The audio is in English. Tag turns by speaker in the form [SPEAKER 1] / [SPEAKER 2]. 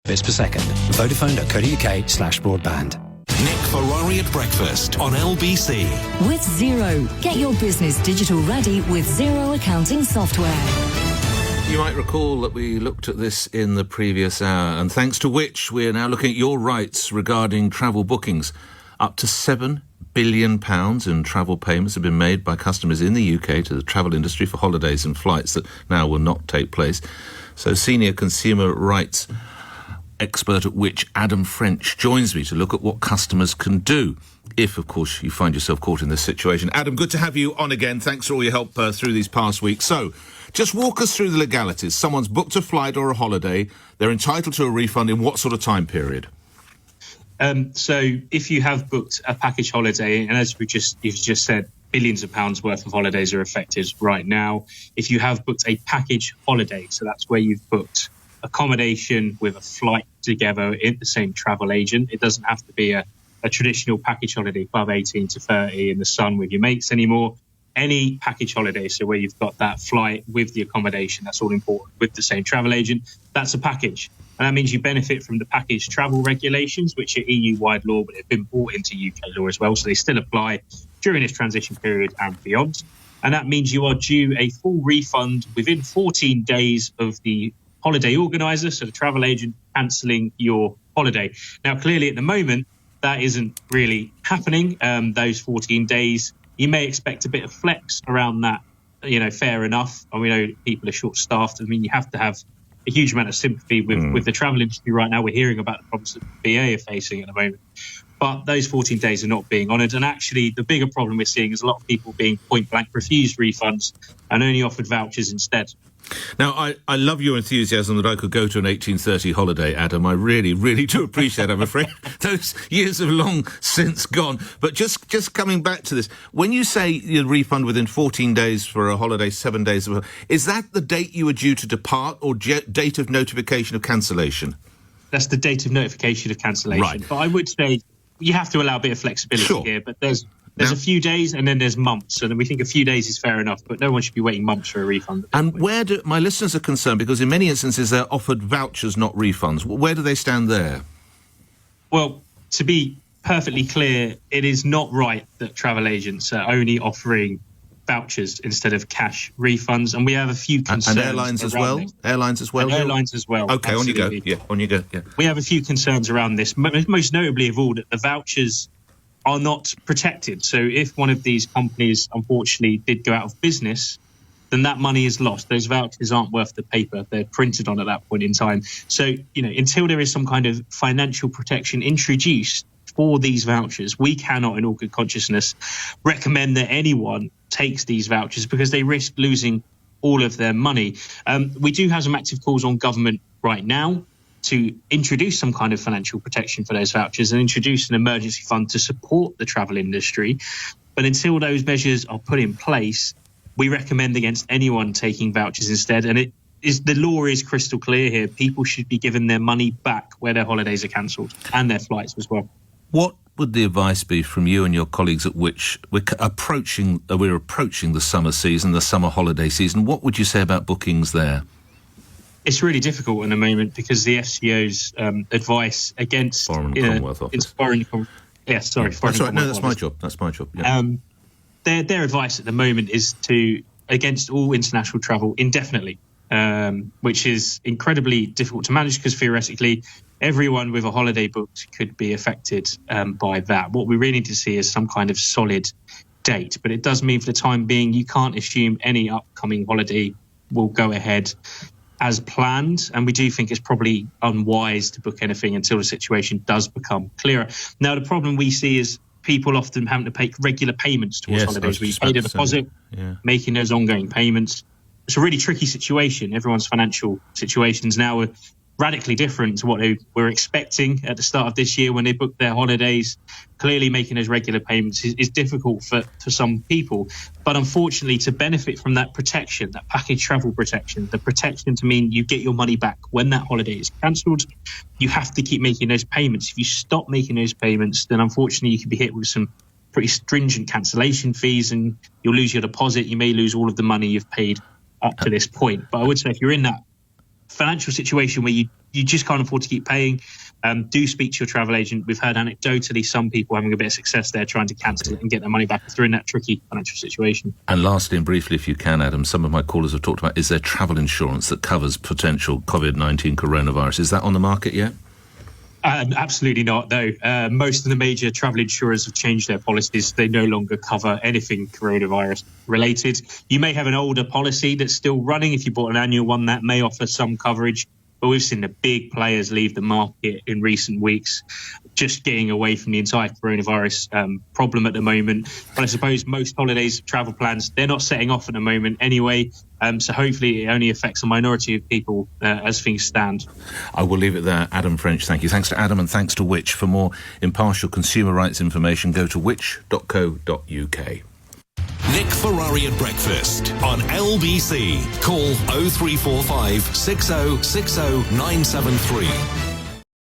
[SPEAKER 1] bits per second. Vodafone.co.uk/broadband.
[SPEAKER 2] Nick Ferrari at breakfast on LBC.
[SPEAKER 3] With Xero. Get your business digital ready with Xero accounting software.
[SPEAKER 4] You might recall that we looked at this in the previous hour, and thanks to which we are now looking at your rights regarding travel bookings. Up to £7 billion in travel payments have been made by customers in the UK to the travel industry for holidays and flights that now will not take place. So senior consumer rights expert at which Adam French joins me to look at what customers can do if, of course, you find yourself caught in this situation. Adam, good to have you on again. Thanks for all your help through these past weeks. So, just walk us through the legalities. Someone's booked a flight or a holiday. They're entitled to a refund in what sort of time period?
[SPEAKER 5] So if you have booked a package holiday, and as you've just said, billions of pounds worth of holidays are affected right now. If you have booked a package holiday, so that's where you've booked accommodation with a flight together in the same travel agent. It doesn't have to be a traditional package holiday above 18 to 30 in the sun with your mates anymore. Any package holiday, so where you've got that flight with the accommodation, that's all important, with the same travel agent, that's a package. And that means you benefit from the package travel regulations, which are EU-wide law, but they've been brought into UK law as well, so they still apply during this transition period and beyond. And that means you are due a full refund within 14 days of the holiday organizer, so the travel agent, cancelling your holiday. Now, clearly at the moment, that isn't really happening. Those 14 days, you may expect a bit of flex around that, fair enough. And we know people are short-staffed. I mean, you have to have a huge amount of sympathy with the travel industry right now. We're hearing about the problems that BA are facing at the moment. But those 14 days are not being honoured. And actually, the bigger problem we're seeing is a lot of people being point-blank refused refunds and only offered vouchers instead.
[SPEAKER 4] Now, I love your enthusiasm that I could go to an 1830 holiday, Adam. I really, really do appreciate it. I'm afraid those years have long since gone. But just coming back to this, when you say you refund within 14 days for a holiday, 7 days, is that the date you were due to depart or date of notification of cancellation? That's
[SPEAKER 5] the date of notification of cancellation. Right. But I would say you have to allow a bit of flexibility here, but there's a few days and then there's months, and we think a few days is fair enough, but no one should be waiting months for a refund.
[SPEAKER 4] And where do my listeners are concerned, because in many instances they're offered vouchers, not refunds. Where do they stand there?
[SPEAKER 5] Well, to be perfectly clear, it is not right that travel agents are only offering vouchers instead of cash refunds, and we have a few concerns.
[SPEAKER 4] And airlines as well? Airlines as well?
[SPEAKER 5] And airlines as well.
[SPEAKER 4] Okay, absolutely. On you go. Yeah, on you go. Yeah.
[SPEAKER 5] We have a few concerns around this, most notably of all that the vouchers are not protected. So if one of these companies, unfortunately, did go out of business, then that money is lost. Those vouchers aren't worth the paper they're printed on at that point in time. So, until there is some kind of financial protection introduced for these vouchers, we cannot, in all good consciousness, recommend that anyone takes these vouchers because they risk losing all of their money. We do have some active calls on government right now to introduce some kind of financial protection for those vouchers and introduce an emergency fund to support the travel industry. But until those measures are put in place, we recommend against anyone taking vouchers instead. And the law is crystal clear here. People should be given their money back where their holidays are cancelled and their flights as well.
[SPEAKER 4] What would the advice be from you and your colleagues at which we're approaching the summer season, the summer holiday season? What would you say about bookings there?
[SPEAKER 5] It's really difficult in the moment because the FCO's advice against
[SPEAKER 4] Foreign Commonwealth Office.
[SPEAKER 5] Foreign That's
[SPEAKER 4] right. No, that's my job. That's my job. Yeah.
[SPEAKER 5] Their advice at the moment is against all international travel indefinitely, which is incredibly difficult to manage because theoretically everyone with a holiday booked could be affected by that. What we really need to see is some kind of solid date, but it does mean for the time being you can't assume any upcoming holiday will go ahead as planned, and we do think it's probably unwise to book anything until the situation does become clearer. Now, the problem we see is people often having to pay regular payments towards holidays. We pay the deposit, making those ongoing payments. It's a really tricky situation. Everyone's financial situations now are radically different to what they were expecting at the start of this year when they booked their holidays. Clearly making those regular payments is difficult for some people. But unfortunately, to benefit from that protection, that package travel protection, the protection to mean you get your money back when that holiday is cancelled, you have to keep making those payments. If you stop making those payments, then unfortunately you could be hit with some pretty stringent cancellation fees and you'll lose your deposit. You may lose all of the money you've paid up to this point. But I would say if you're in that financial situation where you just can't afford to keep paying, do speak to your travel agent. We've heard anecdotally some people having a bit of success there trying to cancel it and get their money back if they're in that tricky financial situation.
[SPEAKER 4] And lastly and briefly, if you can, Adam, some of my callers have talked about, is there travel insurance that covers potential COVID-19 coronavirus? Is that on the market yet?
[SPEAKER 5] Absolutely not, no. Most of the major travel insurers have changed their policies. They no longer cover anything coronavirus related. You may have an older policy that's still running. If you bought an annual one, that may offer some coverage. But we've seen the big players leave the market in recent weeks, just getting away from the entire coronavirus problem at the moment. But I suppose most holidays, travel plans, they're not setting off at the moment anyway. So hopefully it only affects a minority of people as things stand.
[SPEAKER 4] I will leave it there. Adam French, thank you. Thanks to Adam and thanks to Which. For more impartial consumer rights information, go to which.co.uk.
[SPEAKER 2] Nick Ferrari at breakfast on LBC. Call 0345 60 60 973.